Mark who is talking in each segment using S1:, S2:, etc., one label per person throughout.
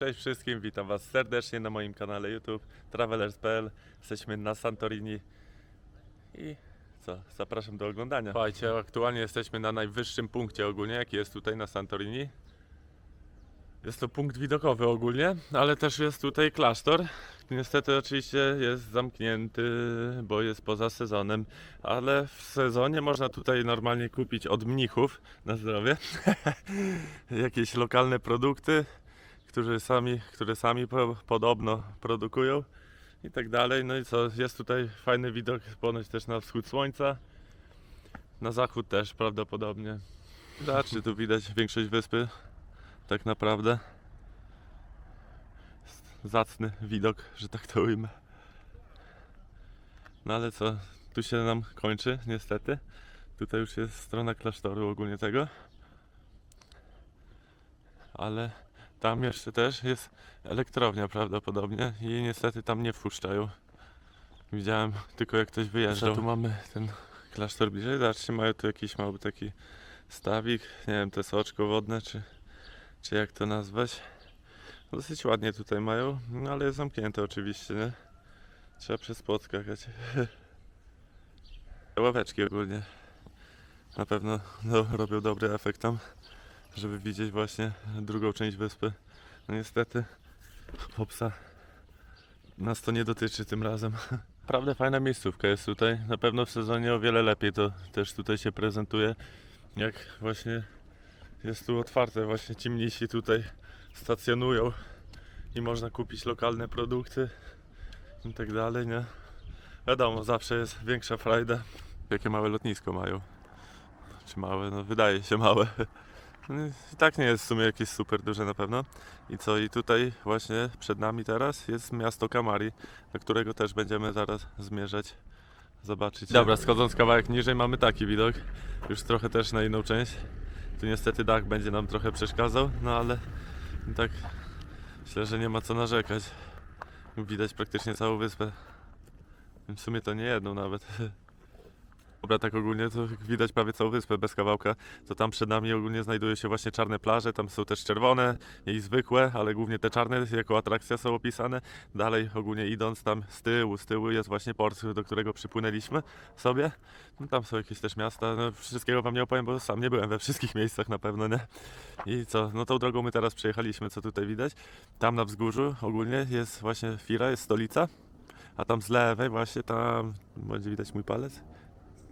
S1: Cześć wszystkim, witam Was serdecznie na moim kanale YouTube Travelers.pl. Jesteśmy na Santorini i zapraszam do oglądania. Słuchajcie, aktualnie jesteśmy na najwyższym punkcie ogólnie, jaki jest tutaj na Santorini. Jest to punkt widokowy ogólnie, ale też jest tutaj klasztor. Niestety oczywiście jest zamknięty, bo jest poza sezonem, ale w sezonie można tutaj normalnie kupić od mnichów na zdrowie jakieś lokalne produkty, które sami podobno produkują i tak dalej. No i co, jest tutaj fajny widok ponoć też na wschód słońca, na zachód też prawdopodobnie. Zobaczcie, tu widać większość wyspy, tak naprawdę. Zacny widok, że tak to ujmę. No ale co, tu się nam kończy niestety. Tutaj już jest strona klasztoru ogólnie tego. Ale tam jeszcze też jest elektrownia prawdopodobnie i niestety tam nie wpuszczają. Widziałem tylko jak ktoś wyjeżdżał. Tu mamy ten klasztor bliżej. Zobaczcie, mają tu jakiś mały taki stawik. Nie wiem, te soczko wodne czy jak to nazwać. Dosyć ładnie tutaj mają, no ale jest zamknięte oczywiście, nie? Trzeba przez płot skakać. Ławeczki ogólnie na pewno robią dobry efekt tam, żeby widzieć właśnie drugą część wyspy. No niestety popsa nas to nie dotyczy tym razem. Naprawdę fajna miejscówka jest tutaj. Na pewno w sezonie o wiele lepiej to też tutaj się prezentuje. Jak właśnie jest tu otwarte, właśnie ci mnisi tutaj stacjonują i można kupić lokalne produkty i tak dalej, nie? Wiadomo, zawsze jest większa frajda. Jakie małe lotnisko mają. Czy małe? No wydaje się małe. I tak nie jest w sumie jakieś super duże na pewno. I co? I tutaj właśnie przed nami teraz jest miasto Kamari, do którego też będziemy zaraz zmierzać, zobaczyć. Dobra, schodząc kawałek niżej mamy taki widok. Już trochę też na inną część. Tu niestety dach będzie nam trochę przeszkadzał, no ale tak myślę, że nie ma co narzekać. Widać praktycznie całą wyspę. W sumie to nie jedną nawet. Dobra, tak ogólnie to widać prawie całą wyspę bez kawałka. To tam przed nami ogólnie znajdują się właśnie czarne plaże, tam są też czerwone i zwykłe, ale głównie te czarne jako atrakcja są opisane. Dalej ogólnie idąc tam z tyłu jest właśnie port, do którego przypłynęliśmy sobie. No, tam są jakieś też miasta, no, wszystkiego wam nie opowiem, bo sam nie byłem we wszystkich miejscach na pewno, nie? I co, no tą drogą my teraz przejechaliśmy, co tutaj widać. Tam na wzgórzu ogólnie jest właśnie Fira, jest stolica, a tam z lewej właśnie, tam będzie widać mój palec.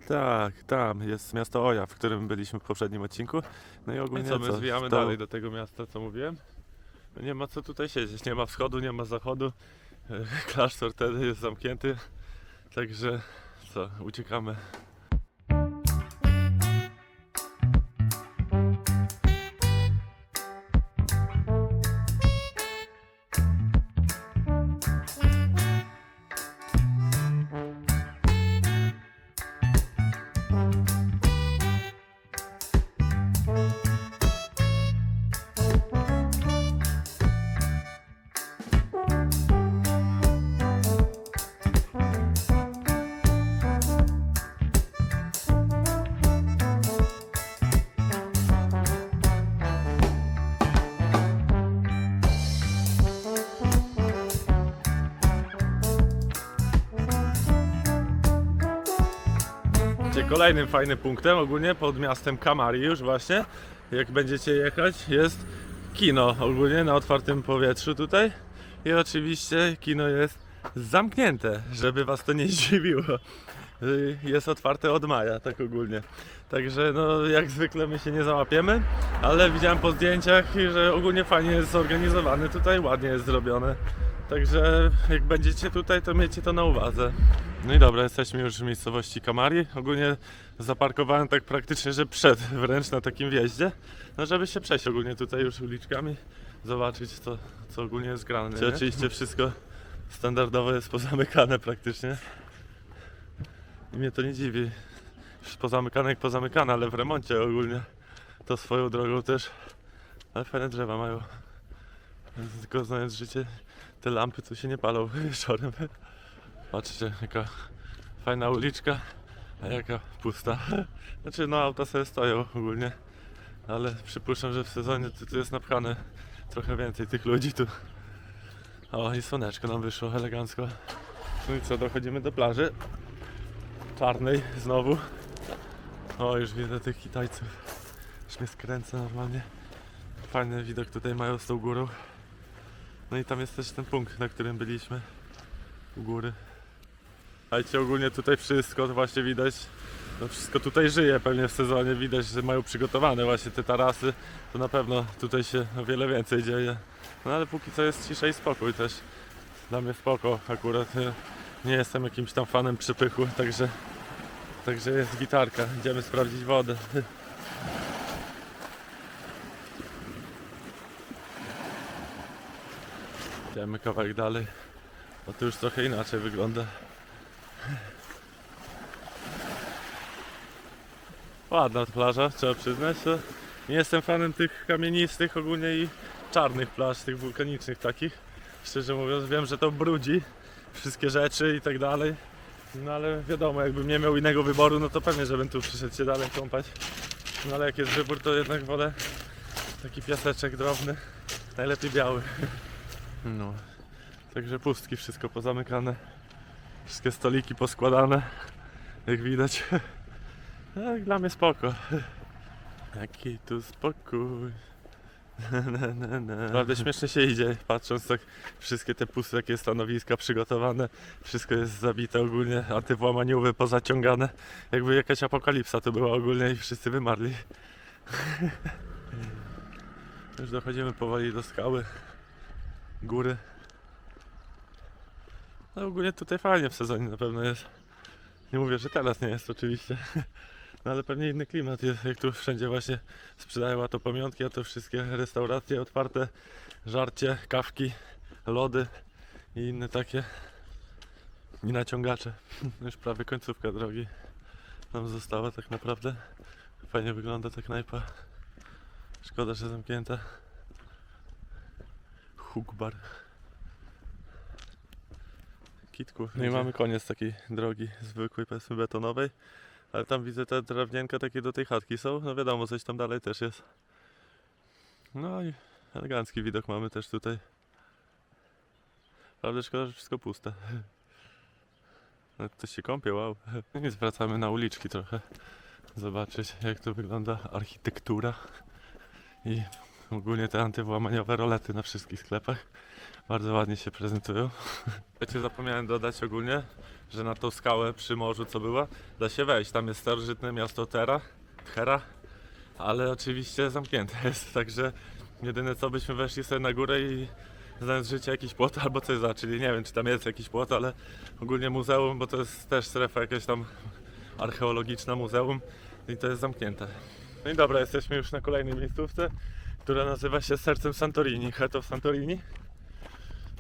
S1: Tak, tam jest miasto Oja, w którym byliśmy w poprzednim odcinku. No i ogólnie my zwijamy dalej do tego miasta, co mówiłem. No nie ma co tutaj siedzieć, nie ma wschodu, nie ma zachodu. Klasztor wtedy jest zamknięty. Także co, uciekamy. Kolejnym fajnym punktem ogólnie pod miastem Kamari już właśnie, jak będziecie jechać, jest kino ogólnie na otwartym powietrzu tutaj i oczywiście kino jest zamknięte, żeby was to nie zdziwiło. Jest otwarte od maja, tak ogólnie. Także no jak zwykle my się nie załapiemy, ale widziałem po zdjęciach, że ogólnie fajnie jest zorganizowany tutaj, ładnie jest zrobione. Także jak będziecie tutaj, to miejcie to na uwadze. No i dobra, jesteśmy już w miejscowości Kamari. Ogólnie zaparkowałem tak praktycznie, że wręcz na takim wjeździe. No żeby się przejść ogólnie tutaj już uliczkami, zobaczyć co ogólnie jest grane. Oczywiście wszystko standardowo jest pozamykane praktycznie. I mnie to nie dziwi. Już pozamykane jak pozamykane, ale w remoncie ogólnie. To swoją drogą też. Ale fajne drzewa mają. Tylko znając życie, te lampy tu się nie palą wieczorem. Patrzcie, jaka fajna uliczka, a jaka pusta. Znaczy no auta sobie stoją ogólnie, ale przypuszczam, że w sezonie to jest napchane trochę więcej tych ludzi tu. O, i słoneczko nam wyszło elegancko. No i co, dochodzimy do plaży czarnej znowu. O, już widzę tych Kitajców. Już mnie skręca normalnie. Fajny widok tutaj mają z tą górą. No i tam jest też ten punkt, na którym byliśmy. U góry. Słuchajcie, ogólnie tutaj wszystko to właśnie widać. No wszystko tutaj żyje pewnie w sezonie. Widać, że mają przygotowane właśnie te tarasy. To na pewno tutaj się o wiele więcej dzieje. No ale póki co jest cisza i spokój też. Dla mnie spoko akurat. Nie jestem jakimś tam fanem przypychu, także jest gitarka. Idziemy sprawdzić wodę. Idziemy kawałek dalej. Bo to już trochę inaczej wygląda. Ładna plaża, trzeba przyznać. Nie jestem fanem tych kamienistych ogólnie i czarnych plaż, tych wulkanicznych takich. Szczerze mówiąc, wiem, że to brudzi wszystkie rzeczy i tak dalej. No ale wiadomo, jakbym nie miał innego wyboru, no to pewnie, żebym tu przyszedł się dalej kąpać. No ale jak jest wybór, to jednak wolę taki piaseczek drobny, najlepiej biały. No, także pustki, wszystko pozamykane. Wszystkie stoliki poskładane, jak widać. No, dla mnie spoko. Jaki tu spokój. Naprawdę śmiesznie się idzie, patrząc tak wszystkie te puste takie stanowiska przygotowane. Wszystko jest zabite ogólnie, antywłamaniowe pozaciągane. Jakby jakaś apokalipsa to była ogólnie i wszyscy wymarli. Już dochodzimy powoli do skały. Góry. No ogólnie tutaj fajnie w sezonie na pewno jest. Nie mówię, że teraz nie jest oczywiście. No ale pewnie inny klimat jest, jak tu wszędzie właśnie sprzedają a to pamiątki, a to wszystkie restauracje otwarte, żarcie, kawki, lody i inne takie. I naciągacze. Już prawie końcówka drogi nam została tak naprawdę. Fajnie wygląda ta knajpa. Szkoda, że zamknięta. Hook bar. Kitku. No i mamy koniec takiej drogi zwykłej, powiedzmy betonowej. Ale tam widzę te drewnianka takie do tej chatki są. No wiadomo, coś tam dalej też jest. No i elegancki widok mamy też tutaj. Prawda, szkoda, że wszystko puste. Ktoś się kąpie, wow. I zwracamy na uliczki trochę. Zobaczyć, jak to wygląda architektura. I ogólnie te antywłamaniowe rolety na wszystkich sklepach. Bardzo ładnie się prezentują. Wiecie, zapomniałem dodać ogólnie, że na tą skałę przy morzu, co była, da się wejść. Tam jest starożytne miasto Thera, ale oczywiście zamknięte jest. Także jedyne co, byśmy weszli sobie na górę i znając życie jakiś płot albo coś za, czyli nie wiem, czy tam jest jakiś płot, ale ogólnie muzeum, bo to jest też strefa jakaś tam archeologiczna muzeum i to jest zamknięte. No i dobra, jesteśmy już na kolejnej miejscówce, która nazywa się Sercem Santorini, Heart of Santorini.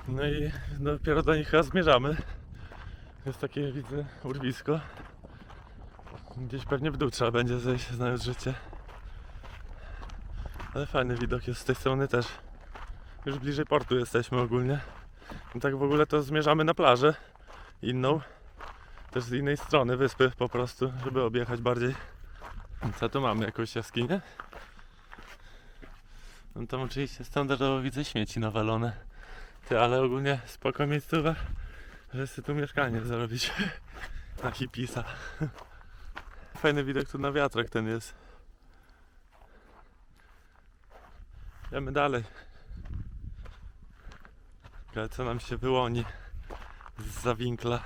S1: No i dopiero do nich chyba zmierzamy. Jest takie, widzę, urwisko. Gdzieś pewnie w dół trzeba będzie zejść, znając życie. Ale fajny widok jest z tej strony też. Już bliżej portu jesteśmy ogólnie. I tak w ogóle to zmierzamy na plażę inną. Też z innej strony wyspy po prostu, żeby objechać bardziej. Co tu mamy? Jakąś jaskinię? No tam oczywiście standardowo widzę śmieci nawalone. Ty, ale ogólnie spoko miejscowa, że sobie tu mieszkanie zrobić na hipisa. Fajny widok tu na wiatrak ten jest. Idziemy dalej. Ale co nam się wyłoni zza winkla.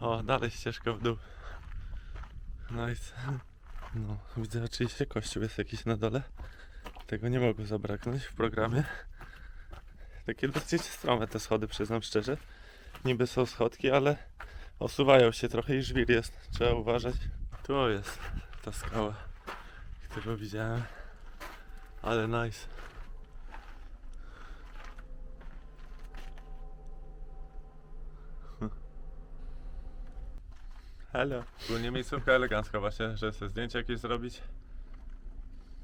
S1: O, dalej ścieżka w dół. Nice. No, widzę oczywiście kościół jest jakiś na dole. Tego nie mogło zabraknąć w programie. Takie dosyć strome te schody, przyznam szczerze. Niby są schodki, ale osuwają się trochę i żwir jest. Trzeba uważać. Tu jest ta skała, którą widziałem. Ale nice. Hello. Ogólnie miejscówka elegancka właśnie, że sobie zdjęcie jakieś zrobić.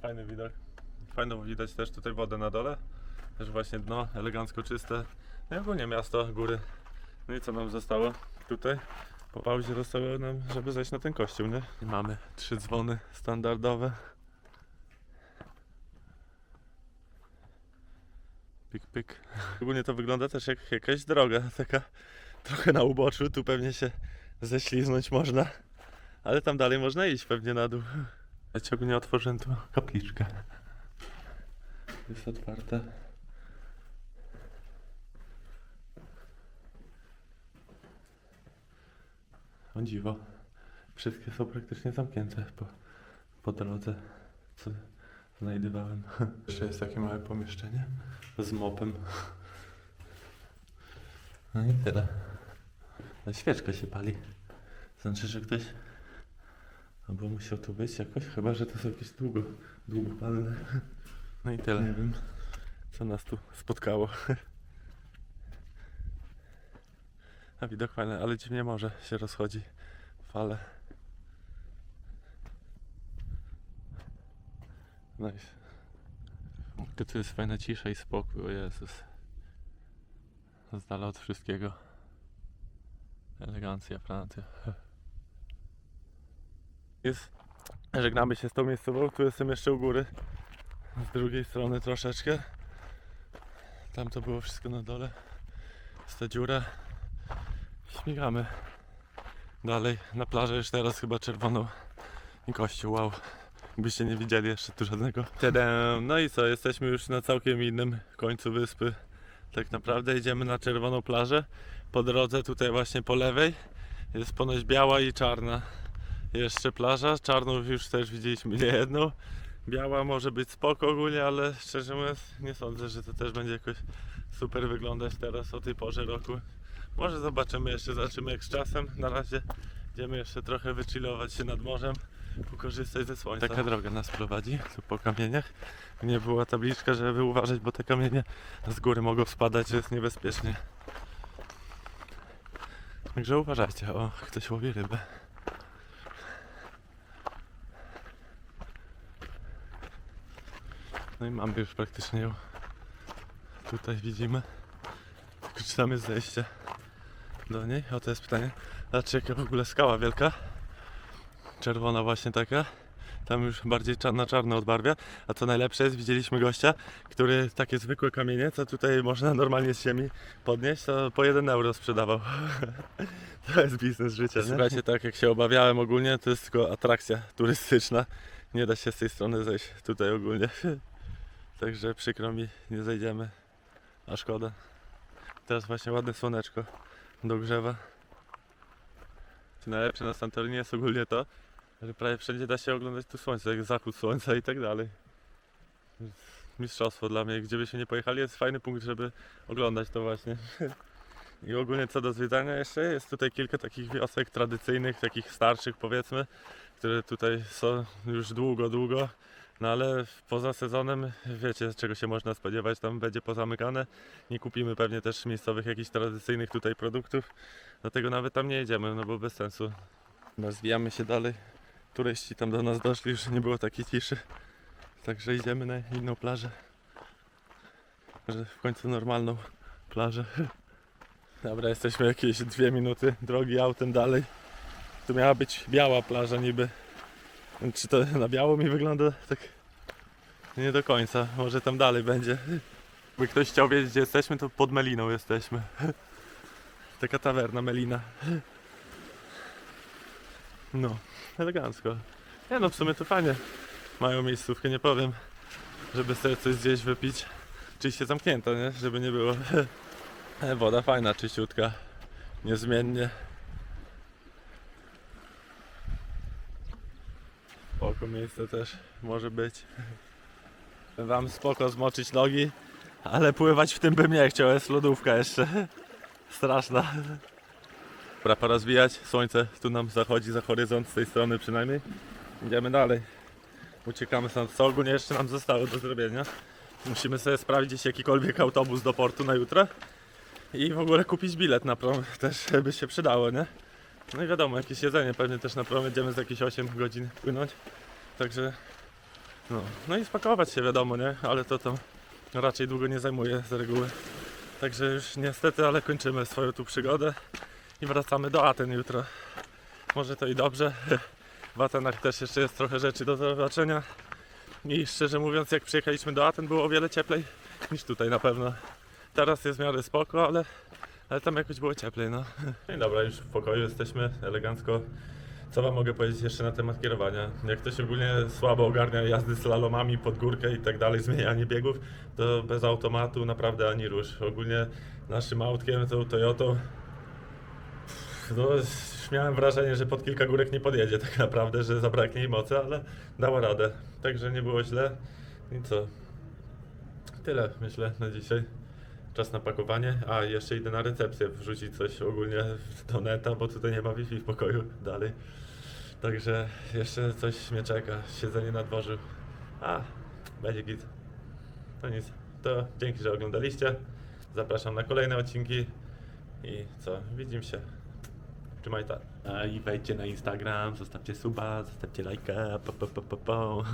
S1: Fajny widok. Fajną widać też tutaj wodę na dole. Też właśnie dno elegancko czyste. No i ogólnie miasto, góry. No i co nam zostało tutaj? Po pauzie zostało nam, żeby zejść na ten kościół, nie? I mamy 3 dzwony standardowe. Pyk, pyk. Ogólnie to wygląda też jak jakaś droga, taka trochę na uboczu, tu pewnie się ześliznąć można, ale tam dalej można iść pewnie na dół. Ja ci ogólnie otworzyłem tu kapliczkę. Jest otwarte. O dziwo. Wszystkie są praktycznie zamknięte po drodze, co znajdowałem. Jeszcze jest takie małe pomieszczenie z mopem. No i tyle. A świeczka się pali. Znaczy, że ktoś albo musiał tu być jakoś, chyba że to są jakieś długopalne. No i tyle. Nie wiem, co nas tu spotkało. A widok fajny, ale dziwnie morze się rozchodzi. Fale. Nice. Tu jest fajna cisza i spokój, o Jezus. Z dala od wszystkiego. Elegancja, Francja. Żegnamy się z tą miejscową, tu jestem jeszcze u góry. Z drugiej strony troszeczkę. Tam to było wszystko na dole. Jest ta dziura. Śmigamy dalej na plażę, już teraz chyba czerwoną i kościół, wow. Jakbyście nie widzieli jeszcze tu żadnego. Tadam. No i co, jesteśmy już na całkiem innym końcu wyspy. Tak naprawdę idziemy na czerwoną plażę. Po drodze tutaj właśnie po lewej jest ponoć biała i czarna jeszcze plaża. Czarną już też widzieliśmy niejedną. Biała może być spoko ogólnie, ale szczerze mówiąc nie sądzę, że to też będzie jakoś super wyglądać teraz o tej porze roku. Może zobaczymy jeszcze, jak z czasem. Na razie idziemy jeszcze trochę wychillować się nad morzem, pokorzystać ze słońca. Taka droga nas prowadzi, tu po kamieniach. Nie była tabliczka, żeby uważać, bo te kamienie z góry mogą spadać, że jest niebezpiecznie. Także uważajcie, o, ktoś łowi rybę. No i mamy już praktycznie ją. Tutaj widzimy. Tylko czy tam jest zejście do niej? O, to jest pytanie. Zobaczcie, jaka w ogóle skała wielka. Czerwona właśnie taka. Tam już bardziej na czarno odbarwia. A co najlepsze jest, widzieliśmy gościa, który takie zwykłe kamienie, co tutaj można normalnie z ziemi podnieść, to po 1 euro sprzedawał. To jest biznes życia. Słuchajcie, tak jak się obawiałem ogólnie, to jest tylko atrakcja turystyczna. Nie da się z tej strony zejść tutaj ogólnie. Także przykro mi, nie zejdziemy. A szkoda. Teraz właśnie ładne słoneczko dogrzewa. Najlepsze na Santorini jest ogólnie to, że prawie wszędzie da się oglądać tu słońce, jak zachód słońca i tak dalej. Mistrzostwo dla mnie, gdzie byśmy nie pojechali, jest fajny punkt, żeby oglądać to właśnie. I ogólnie co do zwiedzania jeszcze, jest tutaj kilka takich wiosek tradycyjnych, takich starszych powiedzmy, które tutaj są już długo. No ale poza sezonem wiecie, czego się można spodziewać, tam będzie pozamykane. Nie kupimy pewnie też miejscowych jakichś tradycyjnych tutaj produktów. Dlatego nawet tam nie jedziemy, no bo bez sensu. Rozwijamy się dalej. Turyści tam do nas doszli, już nie było takiej ciszy. Także idziemy na inną plażę. Że w końcu normalną plażę. Dobra, jesteśmy jakieś 2 minuty drogi autem dalej. Tu miała być biała plaża niby. Czy to na biało mi wygląda? Tak nie do końca. Może tam dalej będzie. Jakby ktoś chciał wiedzieć, gdzie jesteśmy, to pod Meliną jesteśmy. Taka tawerna Melina. No, elegancko. Nie no, w sumie to fajnie. Mają miejscówkę, nie powiem, żeby sobie coś zjeść, wypić. Oczywiście zamknięta, nie? Żeby nie było. Woda fajna, czyściutka. Niezmiennie. Spoko miejsce też może być. Wam spoko zmoczyć nogi, ale pływać w tym bym nie chciał, jest lodówka jeszcze. Straszna. Dobra, pora zwijać. Słońce tu nam zachodzi za horyzont, z tej strony przynajmniej. Idziemy dalej. Uciekamy stąd. Co ogólnie jeszcze nam zostało do zrobienia? Musimy sobie sprawdzić jakikolwiek autobus do portu na jutro. I w ogóle kupić bilet na prom. Też by się przydało, nie? No i wiadomo, jakieś jedzenie. Pewnie też na prom będziemy za jakieś 8 godzin płynąć. Także... No i spakować się, wiadomo, nie? Ale to raczej długo nie zajmuje z reguły. Także już niestety, ale kończymy swoją tu przygodę. I wracamy do Aten jutro. Może to i dobrze. W Atenach też jeszcze jest trochę rzeczy do zobaczenia. I szczerze mówiąc, jak przyjechaliśmy do Aten, było o wiele cieplej niż tutaj na pewno. Teraz jest w miarę spoko, ale tam jakoś było cieplej, no. No i dobra, już w pokoju jesteśmy, elegancko. Co wam mogę powiedzieć jeszcze na temat kierowania? Jak ktoś ogólnie słabo ogarnia jazdy slalomami pod górkę i tak dalej, zmienianie biegów, to bez automatu naprawdę ani rusz. Ogólnie naszym autkiem, tą Toyotą, no, miałem wrażenie, że pod kilka górek nie podjedzie tak naprawdę, że zabraknie jej mocy, ale dała radę. Także nie było źle. I co? Tyle myślę na dzisiaj. Czas na pakowanie. A, jeszcze idę na recepcję wrzucić coś ogólnie do neta, bo tutaj nie ma Wi-Fi w pokoju dalej. Także jeszcze coś mnie czeka. Siedzenie na dworzu. A, będzie git. No nic. To dzięki, że oglądaliście. Zapraszam na kolejne odcinki. I co? Widzimy się. Trzymaj ta. I wejdźcie na Instagram, zostawcie suba, zostawcie lajka. Po.